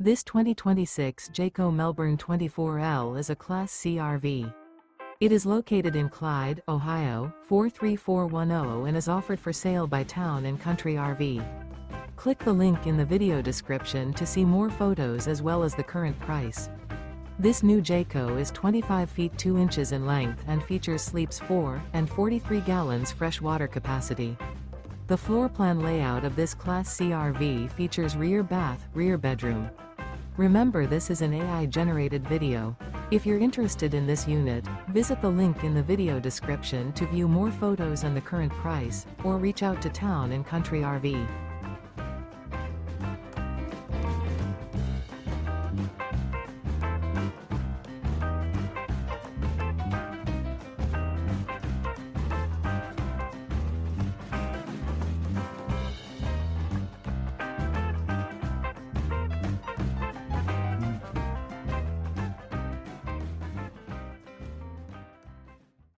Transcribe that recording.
This 2026 Jayco Melbourne 24L is a Class C RV. It is located in Clyde, Ohio, 43410 and is offered for sale by Town & Country RV. Click the link in the video description to see more photos as well as the current price. This new Jayco is 25 feet 2 inches in length and features sleeps 4 and 43 gallons fresh water capacity. The floor plan layout of this Class C RV features rear bath, rear bedroom. Remember, this is an AI-generated video. If you're interested in this unit, visit the link in the video description to view more photos and the current price, or reach out to Town & Country RV.